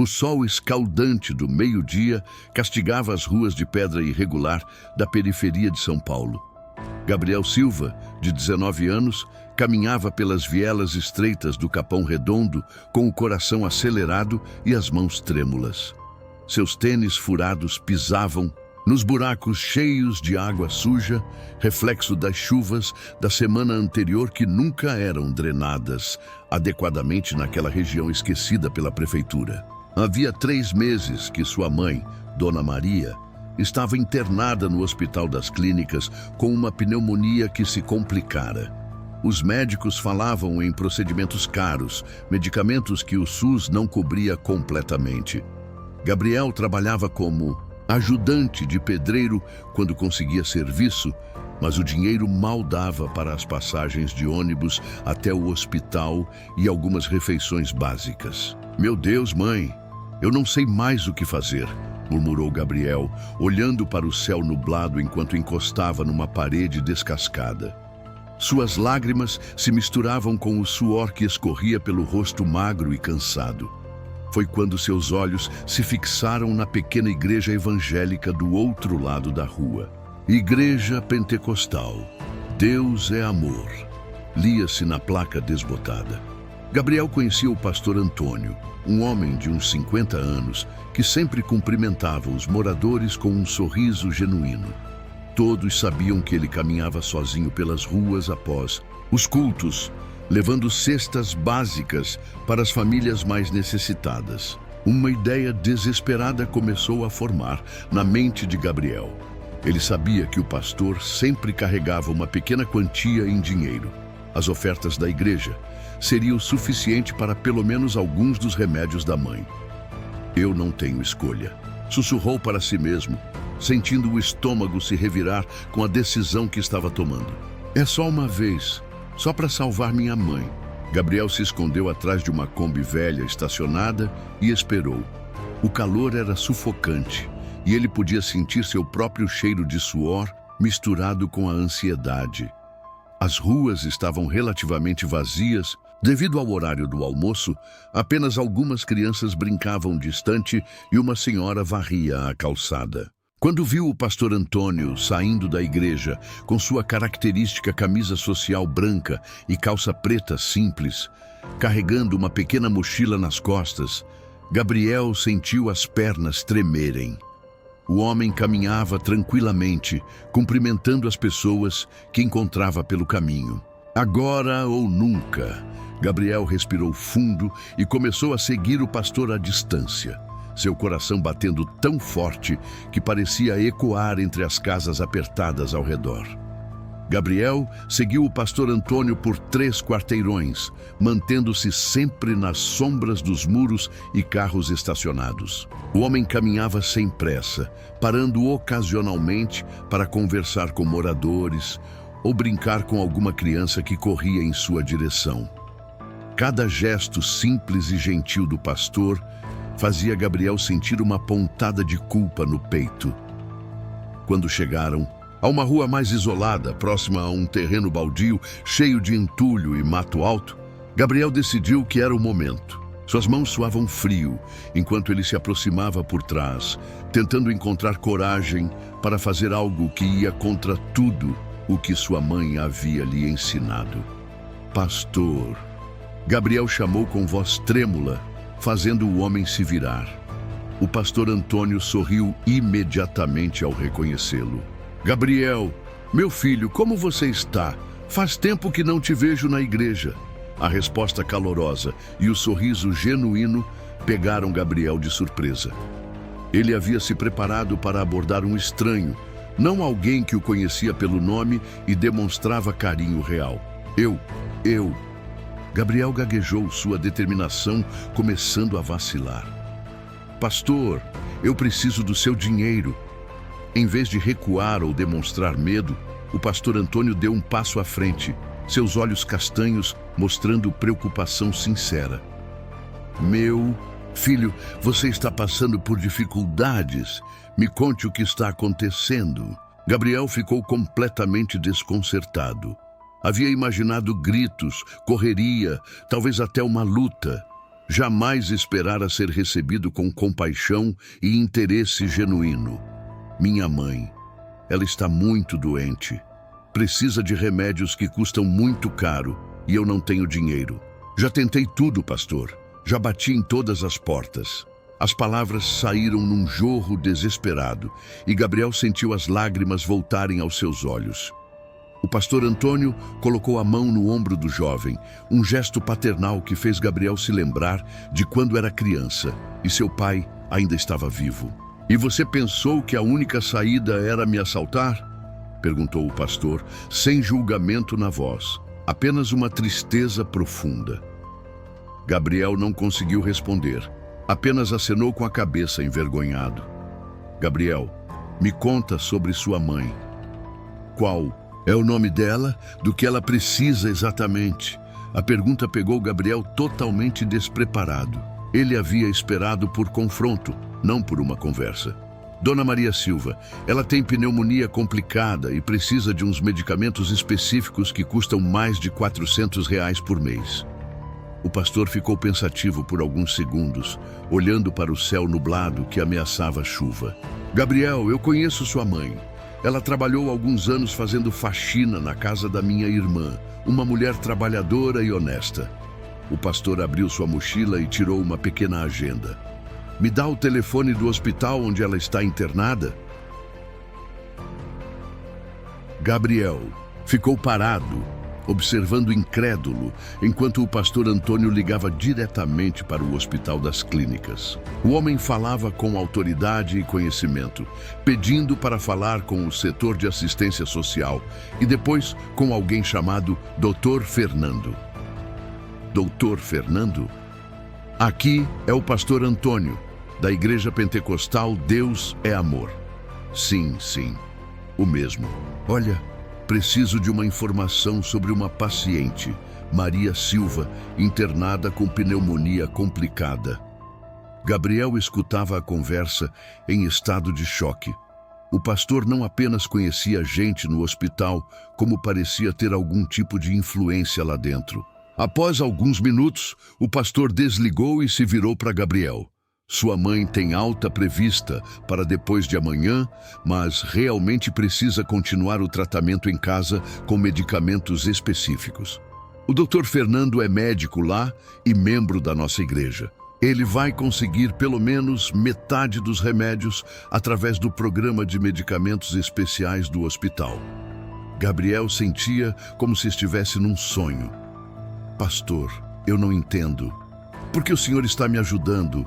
O sol escaldante do meio-dia castigava as ruas de pedra irregular da periferia de São Paulo. Gabriel Silva, de 19 anos, caminhava pelas vielas estreitas do Capão Redondo com o coração acelerado e as mãos trêmulas. Seus tênis furados pisavam nos buracos cheios de água suja, reflexo das chuvas da semana anterior que nunca eram drenadas adequadamente naquela região esquecida pela prefeitura. Havia 3 meses que sua mãe, Dona Maria, estava internada no Hospital das Clínicas com uma pneumonia que se complicara. Os médicos falavam em procedimentos caros, medicamentos que o SUS não cobria completamente. Gabriel trabalhava como ajudante de pedreiro quando conseguia serviço, mas o dinheiro mal dava para as passagens de ônibus até o hospital e algumas refeições básicas. "Meu Deus, mãe, eu não sei mais o que fazer", murmurou Gabriel, olhando para o céu nublado enquanto encostava numa parede descascada. Suas lágrimas se misturavam com o suor que escorria pelo rosto magro e cansado. Foi quando seus olhos se fixaram na pequena igreja evangélica do outro lado da rua. Igreja Pentecostal. Deus é amor. Lia-se na placa desbotada. Gabriel conhecia o pastor Antônio, um homem de uns 50 anos, que sempre cumprimentava os moradores com um sorriso genuíno. Todos sabiam que ele caminhava sozinho pelas ruas após os cultos, levando cestas básicas para as famílias mais necessitadas. Uma ideia desesperada começou a formar na mente de Gabriel. Ele sabia que o pastor sempre carregava uma pequena quantia em dinheiro. As ofertas da igreja seriam suficiente para pelo menos alguns dos remédios da mãe. "Eu não tenho escolha", sussurrou para si mesmo, sentindo o estômago se revirar com a decisão que estava tomando. "É só uma vez, só para salvar minha mãe." Gabriel se escondeu atrás de uma Kombi velha estacionada e esperou. O calor era sufocante e ele podia sentir seu próprio cheiro de suor misturado com a ansiedade. As ruas estavam relativamente vazias. Devido ao horário do almoço, apenas algumas crianças brincavam distante e uma senhora varria a calçada. Quando viu o pastor Antônio saindo da igreja com sua característica camisa social branca e calça preta simples, carregando uma pequena mochila nas costas, Gabriel sentiu as pernas tremerem. O homem caminhava tranquilamente, cumprimentando as pessoas que encontrava pelo caminho. Agora ou nunca, Gabriel respirou fundo e começou a seguir o pastor à distância, seu coração batendo tão forte que parecia ecoar entre as casas apertadas ao redor. Gabriel seguiu o pastor Antônio por 3 quarteirões, mantendo-se sempre nas sombras dos muros e carros estacionados. O homem caminhava sem pressa, parando ocasionalmente para conversar com moradores ou brincar com alguma criança que corria em sua direção. Cada gesto simples e gentil do pastor fazia Gabriel sentir uma pontada de culpa no peito. Quando chegaram a uma rua mais isolada, próxima a um terreno baldio, cheio de entulho e mato alto, Gabriel decidiu que era o momento. Suas mãos suavam frio, enquanto ele se aproximava por trás, tentando encontrar coragem para fazer algo que ia contra tudo o que sua mãe havia lhe ensinado. "Pastor", Gabriel chamou com voz trêmula, fazendo o homem se virar. O pastor Antônio sorriu imediatamente ao reconhecê-lo. "Gabriel, meu filho, como você está? Faz tempo que não te vejo na igreja." A resposta calorosa e o sorriso genuíno pegaram Gabriel de surpresa. Ele havia se preparado para abordar um estranho, não alguém que o conhecia pelo nome e demonstrava carinho real. Eu. Gabriel gaguejou, sua determinação começando a vacilar. "Pastor, eu preciso do seu dinheiro." Em vez de recuar ou demonstrar medo, o pastor Antônio deu um passo à frente, seus olhos castanhos mostrando preocupação sincera. "Meu filho, você está passando por dificuldades. Me conte o que está acontecendo." Gabriel ficou completamente desconcertado. Havia imaginado gritos, correria, talvez até uma luta. Jamais esperara ser recebido com compaixão e interesse genuíno. Minha mãe, ela está muito doente. Precisa de remédios que custam muito caro e eu não tenho dinheiro. Já tentei tudo, pastor. Já bati em todas as portas. As palavras saíram num jorro desesperado e Gabriel sentiu as lágrimas voltarem aos seus olhos. O pastor Antônio colocou a mão no ombro do jovem, um gesto paternal que fez Gabriel se lembrar de quando era criança e seu pai ainda estava vivo. "E você pensou que a única saída era me assaltar?" perguntou o pastor, sem julgamento na voz, apenas uma tristeza profunda. Gabriel não conseguiu responder, apenas acenou com a cabeça envergonhado. "Gabriel, me conta sobre sua mãe. Qual é o nome dela? Do que ela precisa exatamente?" A pergunta pegou Gabriel totalmente despreparado. Ele havia esperado por confronto, não por uma conversa. "Dona Maria Silva, ela tem pneumonia complicada e precisa de uns medicamentos específicos que custam mais de R$ 400 por mês." O pastor ficou pensativo por alguns segundos, olhando para o céu nublado que ameaçava chuva. "Gabriel, eu conheço sua mãe. Ela trabalhou alguns anos fazendo faxina na casa da minha irmã, uma mulher trabalhadora e honesta." O pastor abriu sua mochila e tirou uma pequena agenda. "Me dá o telefone do hospital onde ela está internada?" Gabriel ficou parado, observando incrédulo, enquanto o pastor Antônio ligava diretamente para o Hospital das Clínicas. O homem falava com autoridade e conhecimento, pedindo para falar com o setor de assistência social e depois com alguém chamado Dr. Fernando. "Dr. Fernando? Aqui é o pastor Antônio, da Igreja Pentecostal Deus é Amor." "Sim, sim, o mesmo. Olha, preciso de uma informação sobre uma paciente, Maria Silva, internada com pneumonia complicada." Gabriel escutava a conversa em estado de choque. O pastor não apenas conhecia gente no hospital, como parecia ter algum tipo de influência lá dentro. Após alguns minutos, o pastor desligou e se virou para Gabriel. "Sua mãe tem alta prevista para depois de amanhã, mas realmente precisa continuar o tratamento em casa com medicamentos específicos. O Dr. Fernando é médico lá e membro da nossa igreja. Ele vai conseguir pelo menos metade dos remédios através do programa de medicamentos especiais do hospital." Gabriel sentia como se estivesse num sonho. "Pastor, eu não entendo. Por que o senhor está me ajudando?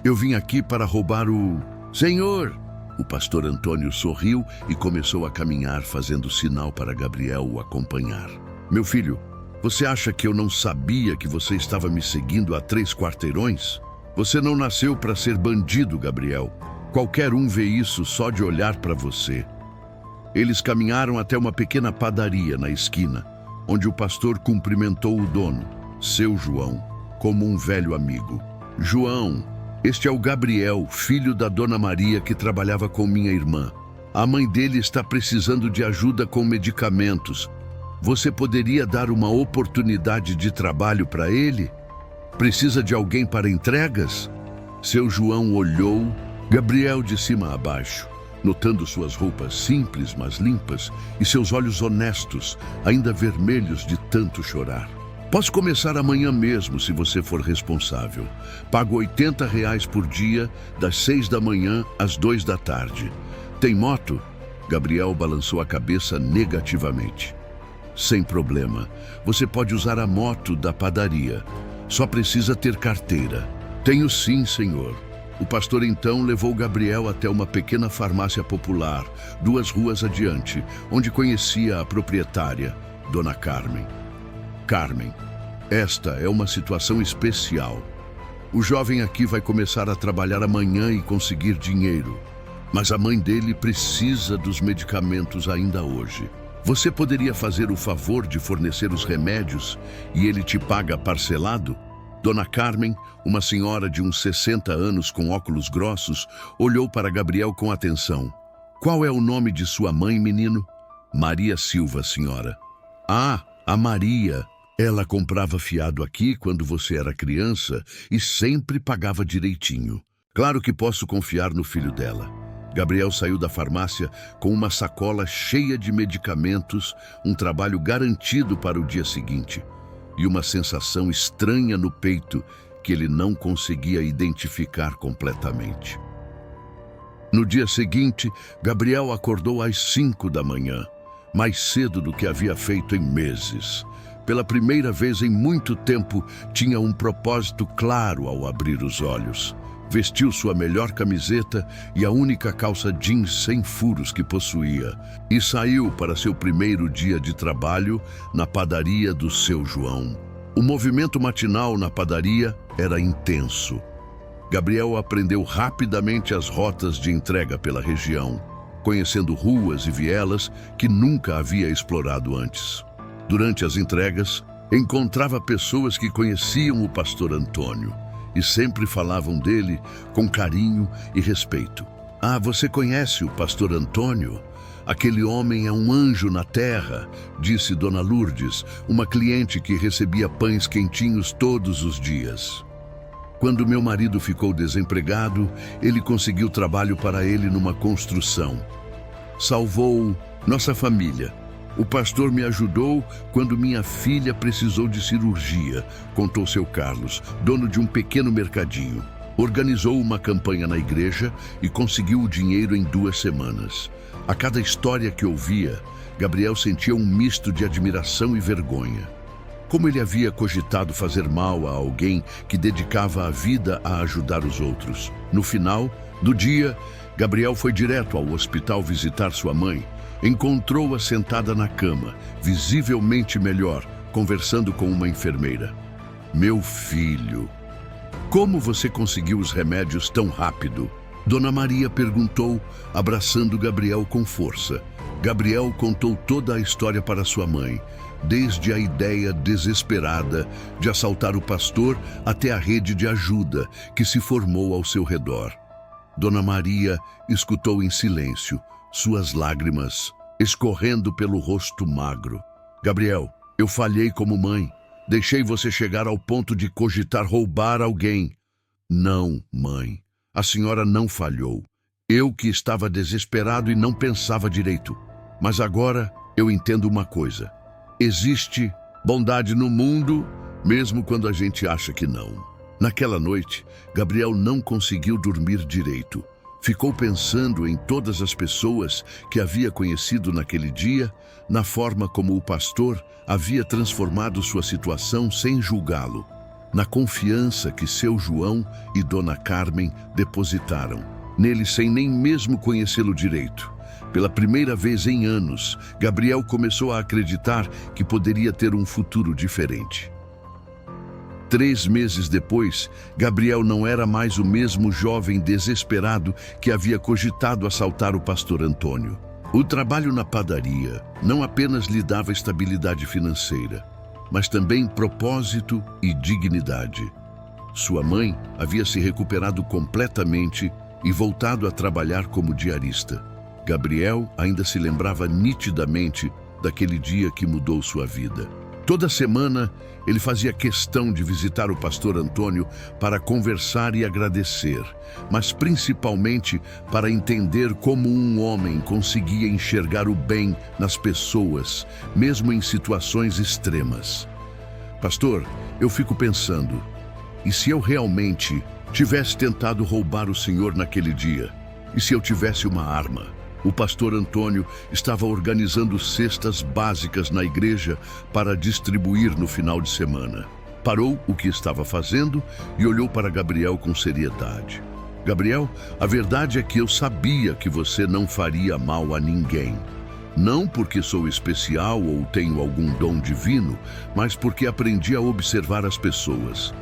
Eu vim aqui para roubar o..." "Senhor!" O pastor Antônio sorriu e começou a caminhar, fazendo sinal para Gabriel o acompanhar. "Meu filho, você acha que eu não sabia que você estava me seguindo há 3 quarteirões? Você não nasceu para ser bandido, Gabriel. Qualquer um vê isso só de olhar para você." Eles caminharam até uma pequena padaria na esquina, onde o pastor cumprimentou o dono, seu João, como um velho amigo. "João, este é o Gabriel, filho da Dona Maria que trabalhava com minha irmã. A mãe dele está precisando de ajuda com medicamentos. Você poderia dar uma oportunidade de trabalho para ele? Precisa de alguém para entregas?" Seu João olhou Gabriel de cima a baixo, notando suas roupas simples, mas limpas, e seus olhos honestos, ainda vermelhos de tanto chorar. "Posso começar amanhã mesmo, se você for responsável. Pago R$ 80 por dia, das 6 da manhã às 2 da tarde. Tem moto?" Gabriel balançou a cabeça negativamente. "Sem problema. Você pode usar a moto da padaria. Só precisa ter carteira." "Tenho sim, senhor." O pastor então levou Gabriel até uma pequena farmácia popular, 2 ruas adiante, onde conhecia a proprietária, Dona Carmen. "Carmen, esta é uma situação especial. O jovem aqui vai começar a trabalhar amanhã e conseguir dinheiro, mas a mãe dele precisa dos medicamentos ainda hoje. Você poderia fazer o favor de fornecer os remédios e ele te paga parcelado?" Dona Carmen, uma senhora de uns 60 anos com óculos grossos, olhou para Gabriel com atenção. "Qual é o nome de sua mãe, menino?" "Maria Silva, senhora." "Ah, a Maria. Ela comprava fiado aqui quando você era criança e sempre pagava direitinho. Claro que posso confiar no filho dela. Gabriel saiu da farmácia com uma sacola cheia de medicamentos, um trabalho garantido para o dia seguinte e uma sensação estranha no peito que ele não conseguia identificar completamente. No dia seguinte, Gabriel acordou às 5 da manhã, mais cedo do que havia feito em meses. Pela primeira vez em muito tempo, tinha um propósito claro ao abrir os olhos. Vestiu sua melhor camiseta e a única calça jeans sem furos que possuía e saiu para seu primeiro dia de trabalho na padaria do seu João. O movimento matinal na padaria era intenso. Gabriel aprendeu rapidamente as rotas de entrega pela região, conhecendo ruas e vielas que nunca havia explorado antes. Durante as entregas, encontrava pessoas que conheciam o pastor Antônio e sempre falavam dele com carinho e respeito. Ah, você conhece o pastor Antônio? Aquele homem é um anjo na terra, disse Dona Lourdes, uma cliente que recebia pães quentinhos todos os dias. Quando meu marido ficou desempregado, ele conseguiu trabalho para ele numa construção. Salvou nossa família. O pastor me ajudou quando minha filha precisou de cirurgia, contou seu Carlos, dono de um pequeno mercadinho. Organizou uma campanha na igreja e conseguiu o dinheiro em 2 semanas. A cada história que ouvia, Gabriel sentia um misto de admiração e vergonha. Como ele havia cogitado fazer mal a alguém que dedicava a vida a ajudar os outros. No final do dia, Gabriel foi direto ao hospital visitar sua mãe. Encontrou-a sentada na cama, visivelmente melhor, conversando com uma enfermeira. Meu filho, como você conseguiu os remédios tão rápido? Dona Maria perguntou, abraçando Gabriel com força. Gabriel contou toda a história para sua mãe, desde a ideia desesperada de assaltar o pastor até a rede de ajuda que se formou ao seu redor. Dona Maria escutou em silêncio, suas lágrimas escorrendo pelo rosto magro. Gabriel, eu falhei como mãe. Deixei você chegar ao ponto de cogitar roubar alguém. Não, mãe. A senhora não falhou. Eu que estava desesperado e não pensava direito. Mas agora eu entendo uma coisa. Existe bondade no mundo, mesmo quando a gente acha que não. Naquela noite, Gabriel não conseguiu dormir direito. Ficou pensando em todas as pessoas que havia conhecido naquele dia, na forma como o pastor havia transformado sua situação sem julgá-lo, na confiança que seu João e Dona Carmen depositaram nele sem nem mesmo conhecê-lo direito. Pela primeira vez em anos, Gabriel começou a acreditar que poderia ter um futuro diferente. 3 meses depois, Gabriel não era mais o mesmo jovem desesperado que havia cogitado assaltar o pastor Antônio. O trabalho na padaria não apenas lhe dava estabilidade financeira, mas também propósito e dignidade. Sua mãe havia se recuperado completamente e voltado a trabalhar como diarista. Gabriel ainda se lembrava nitidamente daquele dia que mudou sua vida. Toda semana, ele fazia questão de visitar o pastor Antônio para conversar e agradecer, mas principalmente para entender como um homem conseguia enxergar o bem nas pessoas, mesmo em situações extremas. Pastor, eu fico pensando, e se eu realmente tivesse tentado roubar o senhor naquele dia? E se eu tivesse uma arma? O pastor Antônio estava organizando cestas básicas na igreja para distribuir no final de semana. Parou o que estava fazendo e olhou para Gabriel com seriedade. Gabriel, a verdade é que eu sabia que você não faria mal a ninguém. Não porque sou especial ou tenho algum dom divino, mas porque aprendi a observar as pessoas.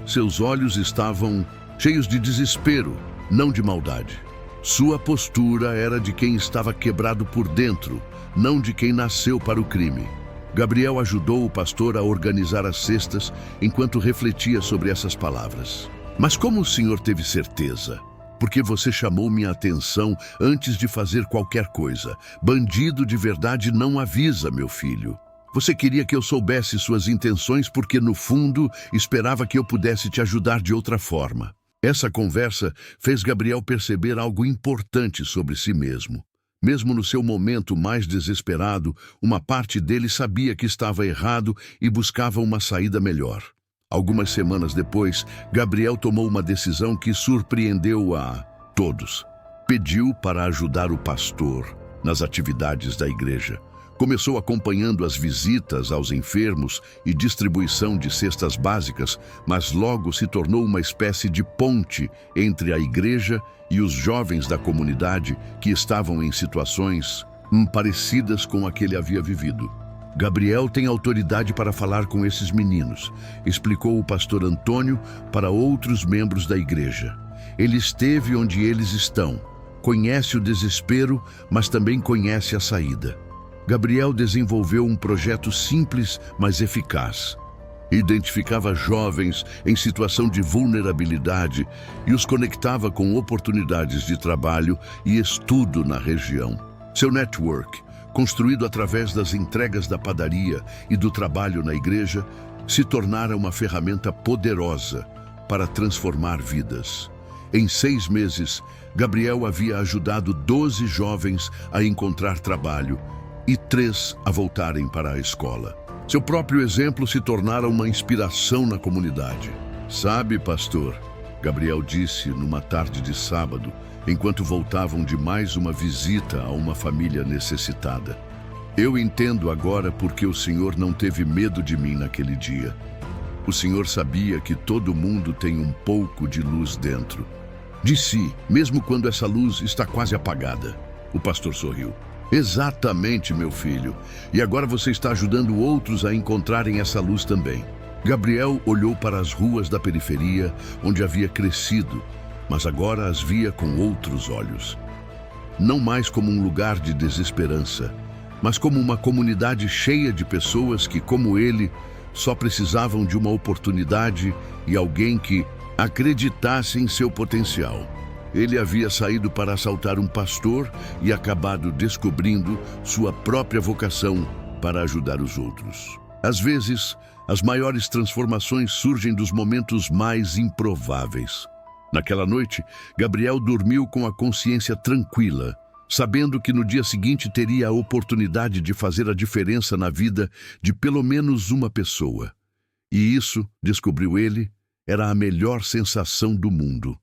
Seus olhos estavam cheios de desespero, não de maldade. Sua postura era de quem estava quebrado por dentro, não de quem nasceu para o crime. Gabriel ajudou o pastor a organizar as cestas enquanto refletia sobre essas palavras. Mas como o senhor teve certeza? Porque você chamou minha atenção antes de fazer qualquer coisa. Bandido de verdade não avisa, meu filho. Você queria que eu soubesse suas intenções porque, no fundo, esperava que eu pudesse te ajudar de outra forma. Essa conversa fez Gabriel perceber algo importante sobre si mesmo. Mesmo no seu momento mais desesperado, uma parte dele sabia que estava errado e buscava uma saída melhor. Algumas semanas depois, Gabriel tomou uma decisão que surpreendeu a todos. Pediu para ajudar o pastor nas atividades da igreja. Começou acompanhando as visitas aos enfermos e distribuição de cestas básicas, mas logo se tornou uma espécie de ponte entre a igreja e os jovens da comunidade que estavam em situações parecidas com a que ele havia vivido. Gabriel tem autoridade para falar com esses meninos, explicou o pastor Antônio para outros membros da igreja. Ele esteve onde eles estão, conhece o desespero, mas também conhece a saída. Gabriel desenvolveu um projeto simples, mas eficaz. Identificava jovens em situação de vulnerabilidade e os conectava com oportunidades de trabalho e estudo na região. Seu network, construído através das entregas da padaria e do trabalho na igreja, se tornara uma ferramenta poderosa para transformar vidas. Em 6 meses, Gabriel havia ajudado 12 jovens a encontrar trabalho e 3 a voltarem para a escola. Seu próprio exemplo se tornara uma inspiração na comunidade. Sabe, pastor, Gabriel disse numa tarde de sábado, enquanto voltavam de mais uma visita a uma família necessitada. Eu entendo agora porque o Senhor não teve medo de mim naquele dia. O Senhor sabia que todo mundo tem um pouco de luz dentro. De si, mesmo quando essa luz está quase apagada. O pastor sorriu. Exatamente, meu filho. E agora você está ajudando outros a encontrarem essa luz também. Gabriel olhou para as ruas da periferia, onde havia crescido, mas agora as via com outros olhos. Não mais como um lugar de desesperança, mas como uma comunidade cheia de pessoas que, como ele, só precisavam de uma oportunidade e alguém que acreditasse em seu potencial. Ele havia saído para assaltar um pastor e acabado descobrindo sua própria vocação para ajudar os outros. Às vezes, as maiores transformações surgem dos momentos mais improváveis. Naquela noite, Gabriel dormiu com a consciência tranquila, sabendo que no dia seguinte teria a oportunidade de fazer a diferença na vida de pelo menos uma pessoa. E isso, descobriu ele, era a melhor sensação do mundo.